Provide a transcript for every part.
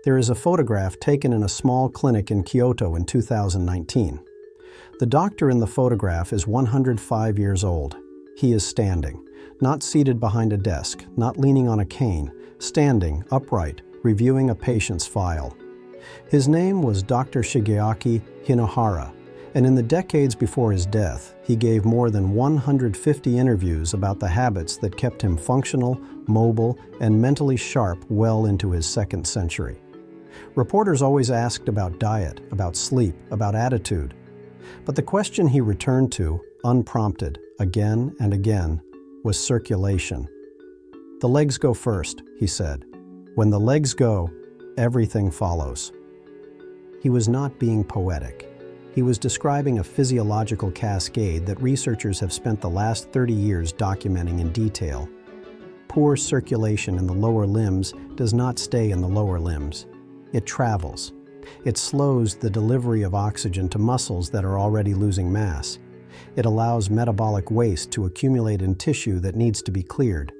There is a photograph taken in a small clinic in Kyoto in 2019. The doctor in the photograph is 105 years old. He is standing, not seated behind a desk, not leaning on a cane, standing upright, reviewing a patient's file. His name was Dr. Shigeaki Hinohara, and in the decades before his death, he gave more than 150 interviews about the habits that kept him functional, mobile, and mentally sharp well into his second century. Reporters always asked about diet, about sleep, about attitude. But the question he returned to, unprompted, again and again, was circulation. "The legs go first," he said. "When the legs go, everything follows." He was not being poetic. He was describing a physiological cascade that researchers have spent the last 30 years documenting in detail. Poor circulation in the lower limbs does not stay in the lower limbs. It travels. It slows the delivery of oxygen to muscles that are already losing mass. It allows metabolic waste to accumulate in tissue that needs to be cleared.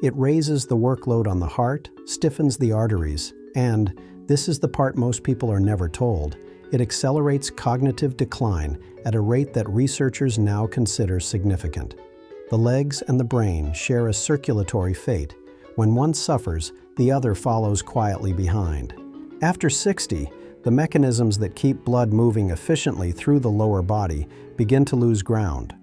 It raises the workload on the heart, stiffens the arteries, and, this is the part most people are never told, it accelerates cognitive decline at a rate that researchers now consider significant. The legs and the brain share a circulatory fate. When one suffers, the other follows quietly behind. After 60, the mechanisms that keep blood moving efficiently through the lower body begin to lose ground.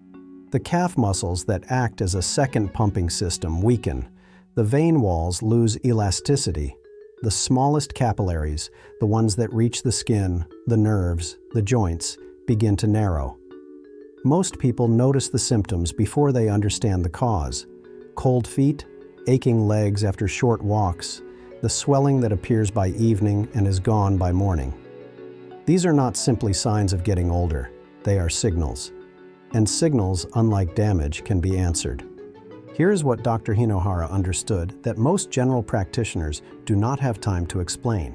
The calf muscles that act as a second pumping system weaken. The vein walls lose elasticity. The smallest capillaries, the ones that reach the skin, the nerves, the joints, begin to narrow. Most people notice the symptoms before they understand the cause. Cold feet, aching legs after short walks, the swelling that appears by evening and is gone by morning. These are not simply signs of getting older, they are signals. And signals, unlike damage, can be answered. Here is what Dr. Hinohara understood that most general practitioners do not have time to explain.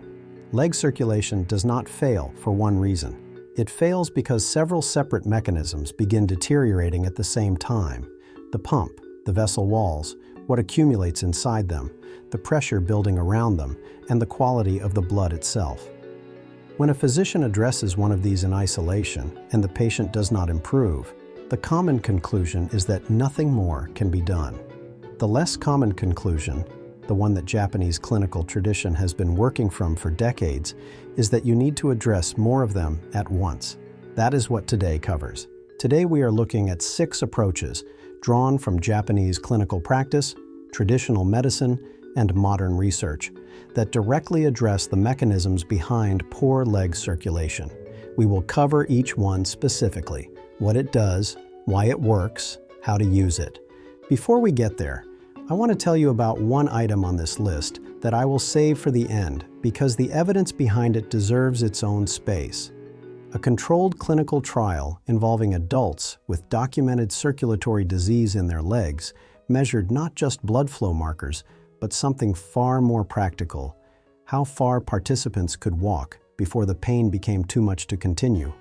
Leg circulation does not fail for one reason. It fails because several separate mechanisms begin deteriorating at the same time. The pump, the vessel walls, what accumulates inside them, the pressure building around them, and the quality of the blood itself. When a physician addresses one of these in isolation and the patient does not improve, the common conclusion is that nothing more can be done. The less common conclusion, the one that Japanese clinical tradition has been working from for decades, is that you need to address more of them at once. That is what today covers. Today we are looking at 6 approaches drawn from Japanese clinical practice, traditional medicine, and modern research that directly address the mechanisms behind poor leg circulation. We will cover each one specifically, what it does, why it works, how to use it. Before we get there, I want to tell you about one item on this list that I will save for the end because the evidence behind it deserves its own space. A controlled clinical trial involving adults with documented circulatory disease in their legs measured not just blood flow markers, but something far more practical: how far participants could walk before the pain became too much to continue.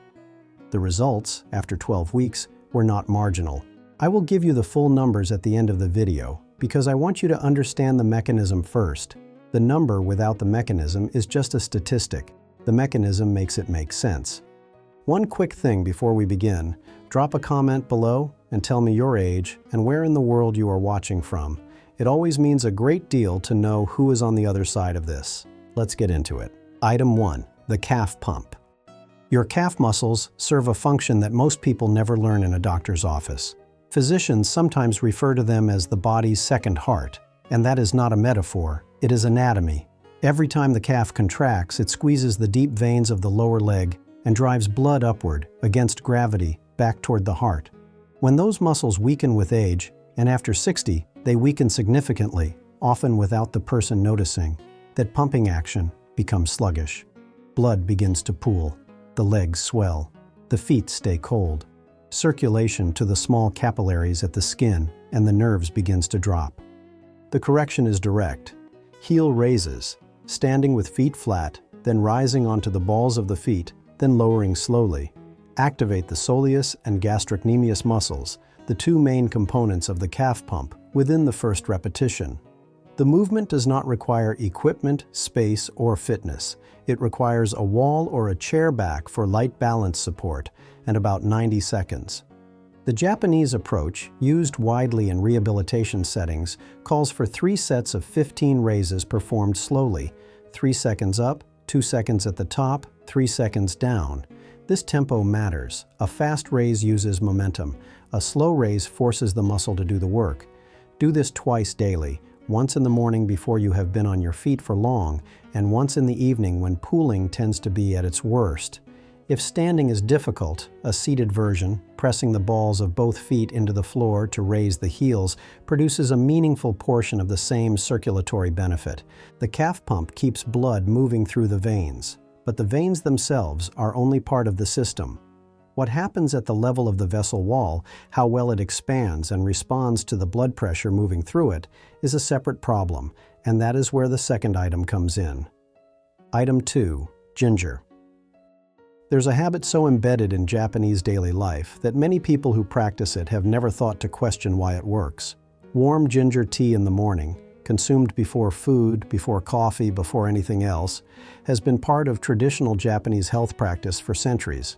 The results, after 12 weeks, were not marginal. I will give you the full numbers at the end of the video because I want you to understand the mechanism first. The number without the mechanism is just a statistic. The mechanism makes it make sense. One quick thing before we begin, drop a comment below and tell me your age and where in the world you are watching from. It always means a great deal to know who is on the other side of this. Let's get into it. Item 1. The calf pump. Your calf muscles serve a function that most people never learn in a doctor's office. Physicians sometimes refer to them as the body's second heart, and that is not a metaphor, it is anatomy. Every time the calf contracts, it squeezes the deep veins of the lower leg and drives blood upward, against gravity, back toward the heart. When those muscles weaken with age, and after 60, they weaken significantly, often without the person noticing, that pumping action becomes sluggish. Blood begins to pool. The legs swell. The feet stay cold. Circulation to the small capillaries at the skin and the nerves begins to drop. The correction is direct. Heel raises, standing with feet flat, then rising onto the balls of the feet, then lowering slowly. Activate the soleus and gastrocnemius muscles, the 2 main components of the calf pump, within the first repetition. The movement does not require equipment, space, or fitness. It requires a wall or a chair back for light balance support and about 90 seconds. The Japanese approach, used widely in rehabilitation settings, calls for 3 sets of 15 raises performed slowly, 3 seconds up, 2 seconds at the top, 3 seconds down. This tempo matters. A fast raise uses momentum. A slow raise forces the muscle to do the work. Do this twice daily, once in the morning before you have been on your feet for long, and once in the evening when pooling tends to be at its worst. If standing is difficult, a seated version, pressing the balls of both feet into the floor to raise the heels, produces a meaningful portion of the same circulatory benefit. The calf pump keeps blood moving through the veins, but the veins themselves are only part of the system. What happens at the level of the vessel wall, how well it expands and responds to the blood pressure moving through it, is a separate problem, and that is where the second item comes in. Item 2. Ginger. There's a habit so embedded in Japanese daily life that many people who practice it have never thought to question why it works. Warm ginger tea in the morning, consumed before food, before coffee, before anything else, has been part of traditional Japanese health practice for centuries.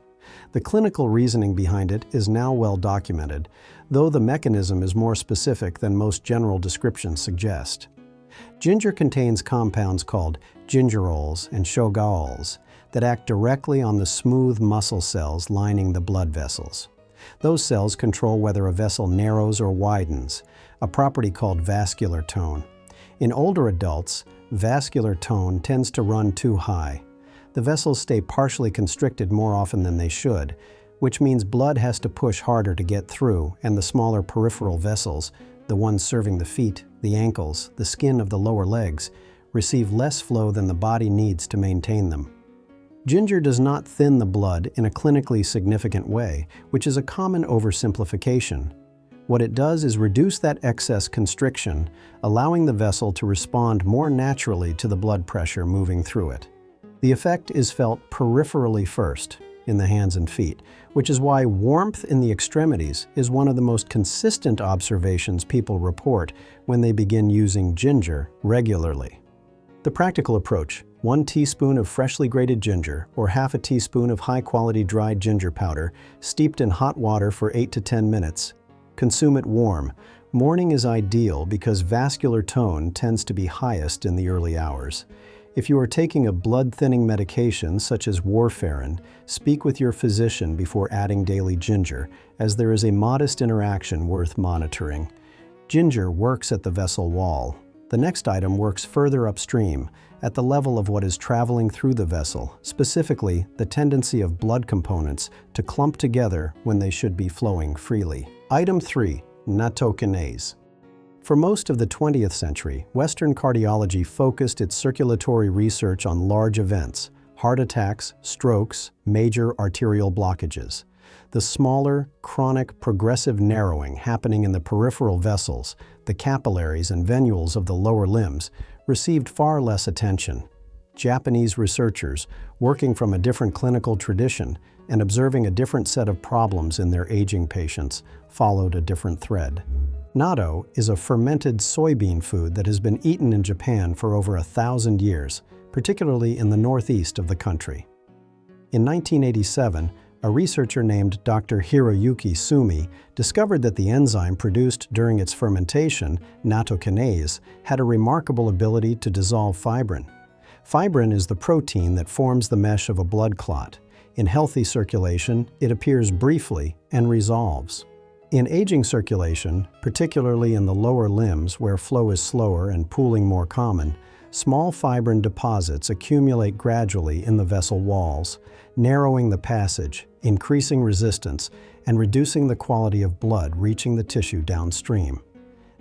The clinical reasoning behind it is now well documented, though the mechanism is more specific than most general descriptions suggest. Ginger contains compounds called gingerols and shogaols that act directly on the smooth muscle cells lining the blood vessels. Those cells control whether a vessel narrows or widens, a property called vascular tone. In older adults, vascular tone tends to run too high. The vessels stay partially constricted more often than they should, which means blood has to push harder to get through, and the smaller peripheral vessels, the ones serving the feet, the ankles, the skin of the lower legs, receive less flow than the body needs to maintain them. Ginger does not thin the blood in a clinically significant way, which is a common oversimplification. What it does is reduce that excess constriction, allowing the vessel to respond more naturally to the blood pressure moving through it. The effect is felt peripherally first, in the hands and feet, which is why warmth in the extremities is one of the most consistent observations people report when they begin using ginger regularly. The practical approach: 1 teaspoon of freshly grated ginger or half a teaspoon of high-quality dried ginger powder steeped in hot water for 8 to 10 minutes. Consume it warm. Morning is ideal because vascular tone tends to be highest in the early hours. If you are taking a blood-thinning medication such as warfarin, speak with your physician before adding daily ginger, as there is a modest interaction worth monitoring. Ginger works at the vessel wall. The next item works further upstream, at the level of what is traveling through the vessel, specifically the tendency of blood components to clump together when they should be flowing freely. Item 3. Nattokinase. For most of the 20th century, Western cardiology focused its circulatory research on large events: heart attacks, strokes, major arterial blockages. The smaller, chronic, progressive narrowing happening in the peripheral vessels, the capillaries and venules of the lower limbs, received far less attention. Japanese researchers, working from a different clinical tradition and observing a different set of problems in their aging patients, followed a different thread. Natto is a fermented soybean food that has been eaten in Japan for over 1,000 years, particularly in the northeast of the country. In 1987, a researcher named Dr. Hiroyuki Sumi discovered that the enzyme produced during its fermentation, nattokinase, had a remarkable ability to dissolve fibrin. Fibrin is the protein that forms the mesh of a blood clot. In healthy circulation, it appears briefly and resolves. In aging circulation, particularly in the lower limbs where flow is slower and pooling more common, small fibrin deposits accumulate gradually in the vessel walls, narrowing the passage, increasing resistance, and reducing the quality of blood reaching the tissue downstream.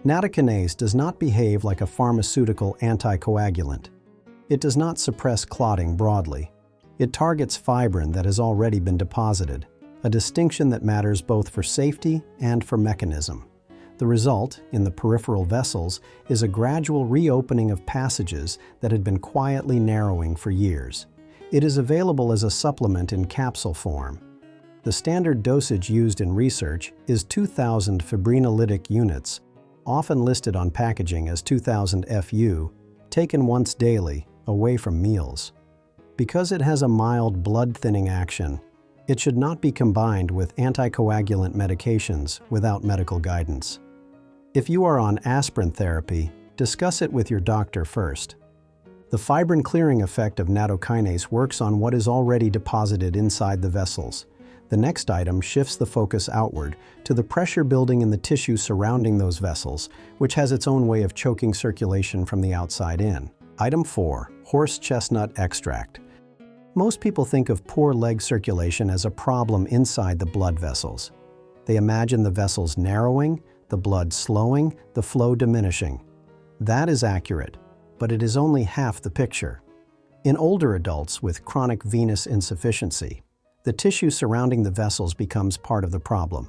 Nattokinase does not behave like a pharmaceutical anticoagulant. It does not suppress clotting broadly. It targets fibrin that has already been deposited, a distinction that matters both for safety and for mechanism. The result, in the peripheral vessels, is a gradual reopening of passages that had been quietly narrowing for years. It is available as a supplement in capsule form. The standard dosage used in research is 2,000 fibrinolytic units, often listed on packaging as 2000 FU, taken once daily, away from meals. Because it has a mild blood-thinning action, it should not be combined with anticoagulant medications without medical guidance. If you are on aspirin therapy, discuss it with your doctor first. The fibrin-clearing effect of nattokinase works on what is already deposited inside the vessels. The next item shifts the focus outward to the pressure building in the tissue surrounding those vessels, which has its own way of choking circulation from the outside in. Item 4. Horse chestnut extract. Most people think of poor leg circulation as a problem inside the blood vessels. They imagine the vessels narrowing, the blood slowing, the flow diminishing. That is accurate, but it is only half the picture. In older adults with chronic venous insufficiency, the tissue surrounding the vessels becomes part of the problem.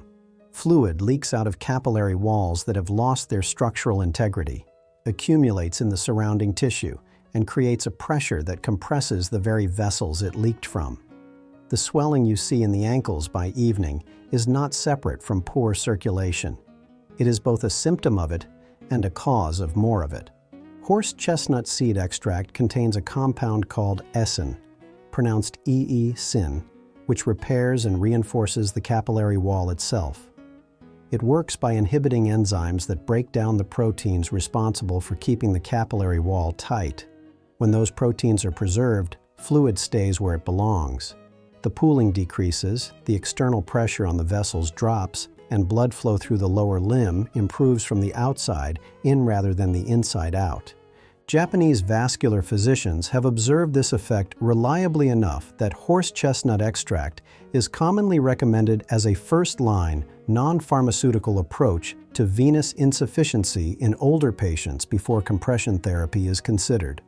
Fluid leaks out of capillary walls that have lost their structural integrity, accumulates in the surrounding tissue, and creates a pressure that compresses the very vessels it leaked from. The swelling you see in the ankles by evening is not separate from poor circulation. It is both a symptom of it and a cause of more of it. Horse chestnut seed extract contains a compound called essin, pronounced E-E-sin, which repairs and reinforces the capillary wall itself. It works by inhibiting enzymes that break down the proteins responsible for keeping the capillary wall tight. When those proteins are preserved, fluid stays where it belongs. The pooling decreases, the external pressure on the vessels drops, and blood flow through the lower limb improves from the outside in rather than the inside out. Japanese vascular physicians have observed this effect reliably enough that horse chestnut extract is commonly recommended as a first-line, non-pharmaceutical approach to venous insufficiency in older patients before compression therapy is considered.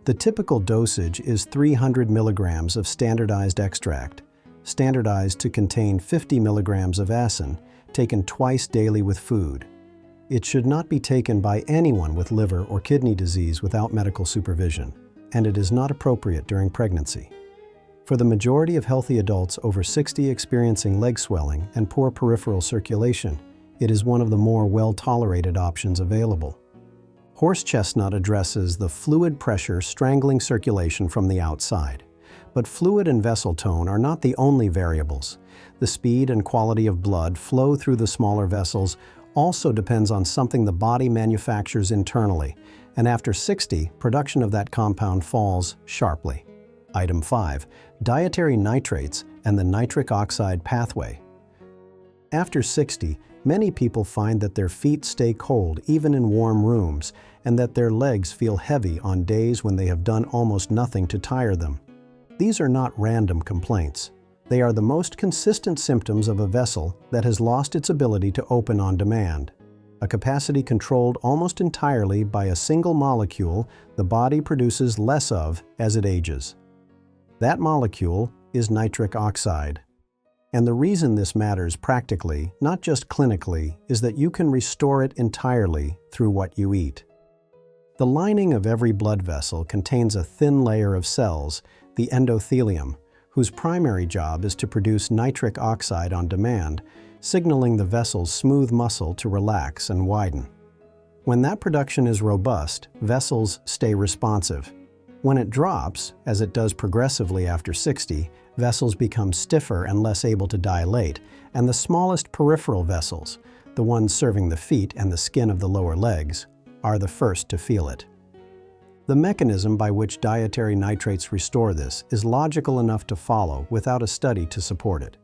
The typical dosage is 300 milligrams of standardized extract, standardized to contain 50 milligrams of essin, taken twice daily with food. It should not be taken by anyone with liver or kidney disease without medical supervision, and it is not appropriate during pregnancy. For the majority of healthy adults over 60 experiencing leg swelling and poor peripheral circulation, it is one of the more well-tolerated options available. Horse chestnut addresses the fluid pressure strangling circulation from the outside. But fluid and vessel tone are not the only variables. The speed and quality of blood flow through the smaller vessels also depends on something the body manufactures internally, and after 60, production of that compound falls sharply. Item 5. Dietary nitrates and the nitric oxide pathway. After 60, many people find that their feet stay cold even in warm rooms, and that their legs feel heavy on days when they have done almost nothing to tire them. These are not random complaints. They are the most consistent symptoms of a vessel that has lost its ability to open on demand, a capacity controlled almost entirely by a single molecule the body produces less of as it ages. That molecule is nitric oxide. And the reason this matters practically, not just clinically, is that you can restore it entirely through what you eat. The lining of every blood vessel contains a thin layer of cells, the endothelium, whose primary job is to produce nitric oxide on demand, signaling the vessel's smooth muscle to relax and widen. When that production is robust, vessels stay responsive. When it drops, as it does progressively after 60, vessels become stiffer and less able to dilate, and the smallest peripheral vessels, the ones serving the feet and the skin of the lower legs, are the first to feel it. The mechanism by which dietary nitrates restore this is logical enough to follow without a study to support it.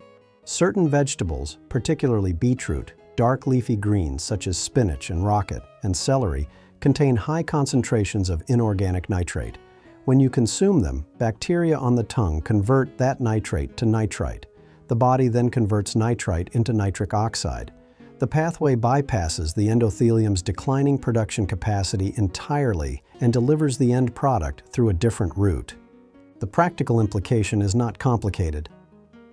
Certain vegetables, particularly beetroot, dark leafy greens such as spinach and rocket, and celery, contain high concentrations of inorganic nitrate. When you consume them, bacteria on the tongue convert that nitrate to nitrite. The body then converts nitrite into nitric oxide. The pathway bypasses the endothelium's declining production capacity entirely and delivers the end product through a different route. The practical implication is not complicated.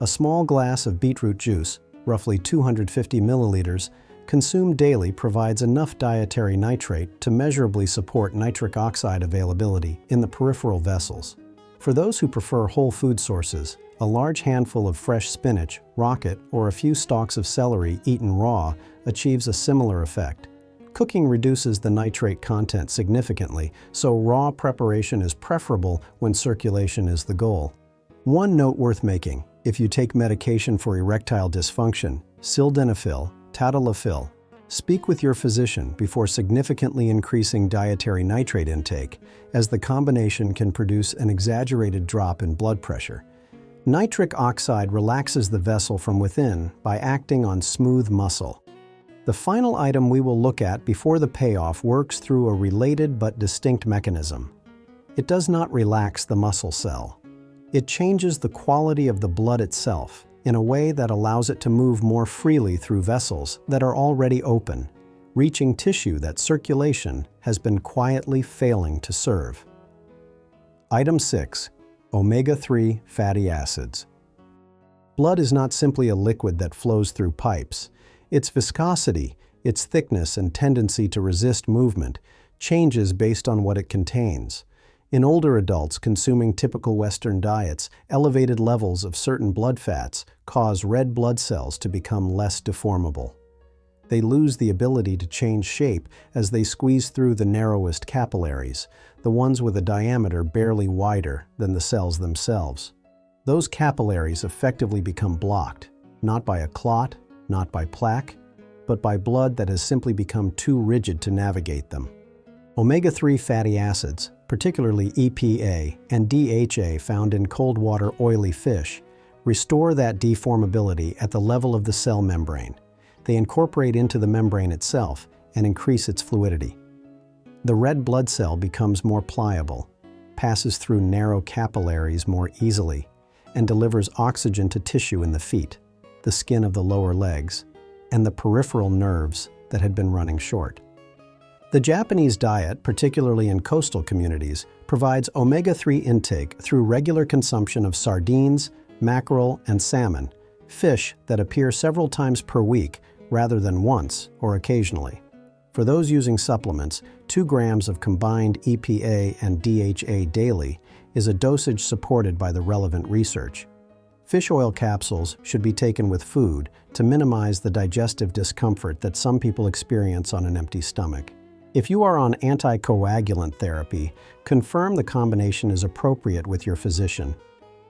A small glass of beetroot juice, roughly 250 milliliters, consumed daily provides enough dietary nitrate to measurably support nitric oxide availability in the peripheral vessels. For those who prefer whole food sources, a large handful of fresh spinach, rocket, or a few stalks of celery eaten raw achieves a similar effect. Cooking reduces the nitrate content significantly, so raw preparation is preferable when circulation is the goal. One note worth making: if you take medication for erectile dysfunction, sildenafil, tadalafil, speak with your physician before significantly increasing dietary nitrate intake, as the combination can produce an exaggerated drop in blood pressure. Nitric oxide relaxes the vessel from within by acting on smooth muscle. The final item we will look at before the payoff works through a related but distinct mechanism. It does not relax the muscle cell. It changes the quality of the blood itself in a way that allows it to move more freely through vessels that are already open, reaching tissue that circulation has been quietly failing to serve. Item 6. Omega-3 fatty acids. Blood is not simply a liquid that flows through pipes. Its viscosity, its thickness and tendency to resist movement changes based on what it contains. In older adults consuming typical Western diets, elevated levels of certain blood fats cause red blood cells to become less deformable. They lose the ability to change shape as they squeeze through the narrowest capillaries, the ones with a diameter barely wider than the cells themselves. Those capillaries effectively become blocked, not by a clot, not by plaque, but by blood that has simply become too rigid to navigate them. Omega-3 fatty acids, particularly EPA and DHA found in cold water oily fish, restore that deformability at the level of the cell membrane. They incorporate into the membrane itself and increase its fluidity. The red blood cell becomes more pliable, passes through narrow capillaries more easily, and delivers oxygen to tissue in the feet, the skin of the lower legs, and the peripheral nerves that had been running short. The Japanese diet, particularly in coastal communities, provides omega-3 intake through regular consumption of sardines, mackerel, and salmon, fish that appear several times per week rather than once or occasionally. For those using supplements, 2 grams of combined EPA and DHA daily is a dosage supported by the relevant research. Fish oil capsules should be taken with food to minimize the digestive discomfort that some people experience on an empty stomach. If you are on anticoagulant therapy, confirm the combination is appropriate with your physician.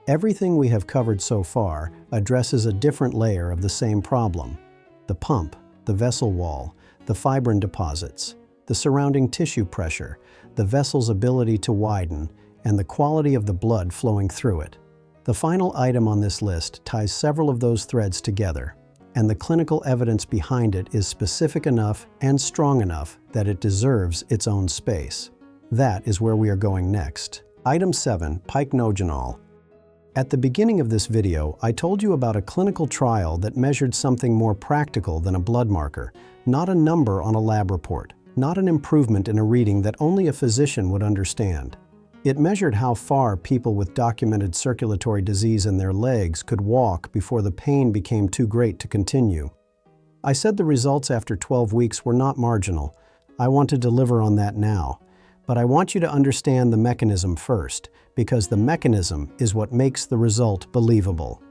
Everything we have covered so far addresses a different layer of the same problem: the pump, the vessel wall, the fibrin deposits, the surrounding tissue pressure, the vessel's ability to widen, and the quality of the blood flowing through it. The final item on this list ties several of those threads together, and the clinical evidence behind it is specific enough and strong enough that it deserves its own space. That is where we are going next. Item 7. Pycnogenol. At the beginning of this video, I told you about a clinical trial that measured something more practical than a blood marker, not a number on a lab report, not an improvement in a reading that only a physician would understand. It measured how far people with documented circulatory disease in their legs could walk before the pain became too great to continue. I said the results after 12 weeks were not marginal. I want to deliver on that now. But I want you to understand the mechanism first, because the mechanism is what makes the result believable.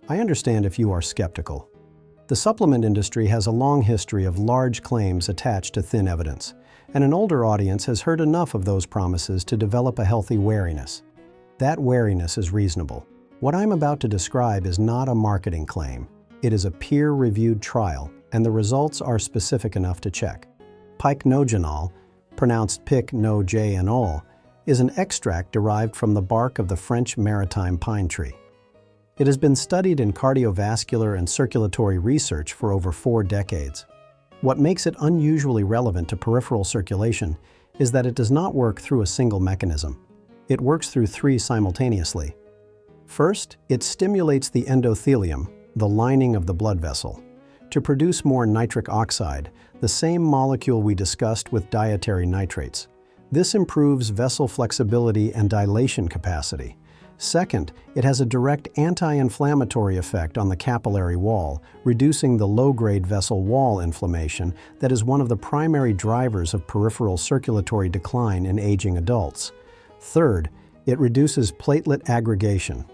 I understand if you are skeptical. The supplement industry has a long history of large claims attached to thin evidence, and an older audience has heard enough of those promises to develop a healthy wariness. That wariness is reasonable. What I'm about to describe is not a marketing claim. It is a peer-reviewed trial, and the results are specific enough to check. Pycnogenol, pronounced pic-no-j-anol, is an extract derived from the bark of the French maritime pine tree. It has been studied in cardiovascular and circulatory research for over 4 decades. What makes it unusually relevant to peripheral circulation is that it does not work through a single mechanism. It works through 3 simultaneously. First, it stimulates the endothelium, the lining of the blood vessel, to produce more nitric oxide, the same molecule we discussed with dietary nitrates. This improves vessel flexibility and dilation capacity. Second, it has a direct anti-inflammatory effect on the capillary wall, reducing the low-grade vessel wall inflammation that is one of the primary drivers of peripheral circulatory decline in aging adults. Third, it reduces platelet aggregation,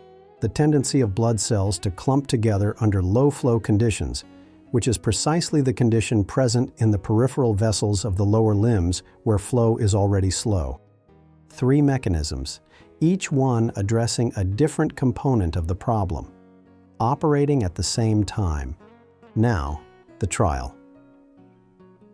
the tendency of blood cells to clump together under low-flow conditions, which is precisely the condition present in the peripheral vessels of the lower limbs where flow is already slow. 3 mechanisms, each one addressing a different component of the problem, operating at the same time. Now, the trial.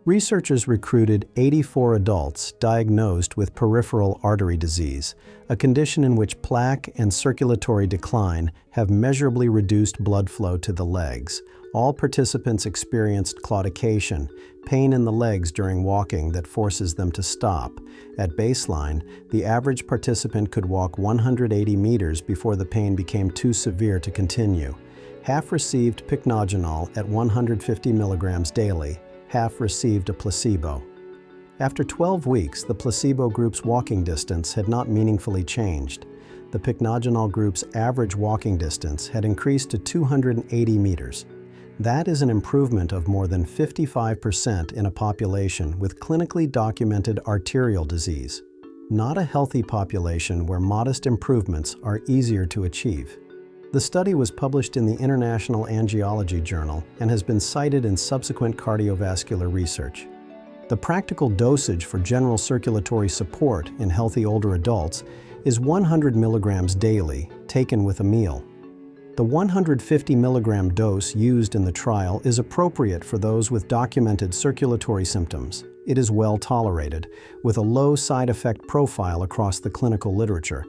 Researchers recruited 84 adults diagnosed with peripheral artery disease, a condition in which plaque and circulatory decline have measurably reduced blood flow to the legs. All participants experienced claudication, pain in the legs during walking that forces them to stop. At baseline, the average participant could walk 180 meters before the pain became too severe to continue. Half received pycnogenol at 150 milligrams daily. Half received a placebo. After 12 weeks, the placebo group's walking distance had not meaningfully changed. The pycnogenol group's average walking distance had increased to 280 meters. That is an improvement of more than 55% in a population with clinically documented arterial disease, not a healthy population where modest improvements are easier to achieve. The study was published in the International Angiology Journal and has been cited in subsequent cardiovascular research. The practical dosage for general circulatory support in healthy older adults is 100 milligrams daily, taken with a meal. The 150 milligram dose used in the trial is appropriate for those with documented circulatory symptoms. It is well tolerated, with a low side effect profile across the clinical literature.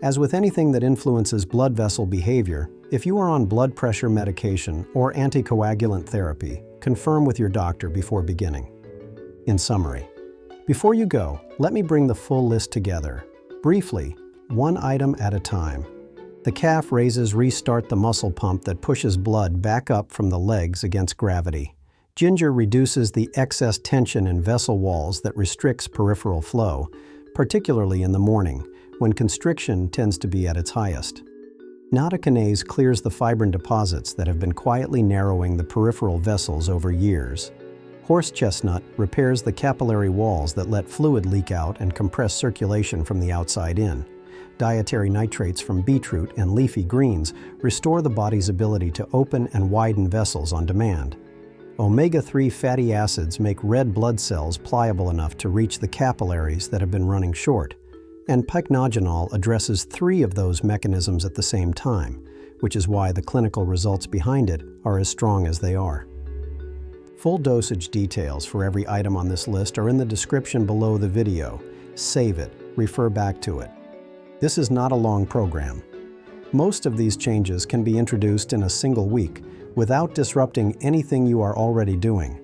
As with anything that influences blood vessel behavior, if you are on blood pressure medication or anticoagulant therapy, confirm with your doctor before beginning. In summary, before you go, let me bring the full list together. Briefly, one item at a time. The calf raises restart the muscle pump that pushes blood back up from the legs against gravity. Ginger reduces the excess tension in vessel walls that restricts peripheral flow, particularly in the morning, when constriction tends to be at its highest. Nautokinase clears the fibrin deposits that have been quietly narrowing the peripheral vessels over years. Horse chestnut repairs the capillary walls that let fluid leak out and compress circulation from the outside in. Dietary nitrates from beetroot and leafy greens restore the body's ability to open and widen vessels on demand. Omega-3 fatty acids make red blood cells pliable enough to reach the capillaries that have been running short. And pycnogenol addresses 3 of those mechanisms at the same time, which is why the clinical results behind it are as strong as they are. Full dosage details for every item on this list are in the description below the video. Save it, refer back to it. This is not a long program. Most of these changes can be introduced in a single week without disrupting anything you are already doing.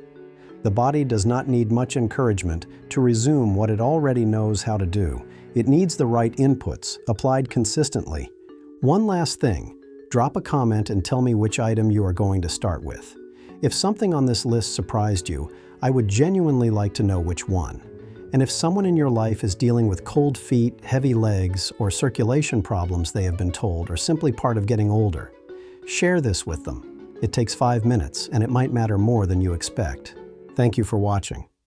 The body does not need much encouragement to resume what it already knows how to do. It needs the right inputs, applied consistently. One last thing, drop a comment and tell me which item you are going to start with. If something on this list surprised you, I would genuinely like to know which one. And if someone in your life is dealing with cold feet, heavy legs, or circulation problems they have been told are simply part of getting older, share this with them. It takes 5 minutes, and it might matter more than you expect. Thank you for watching.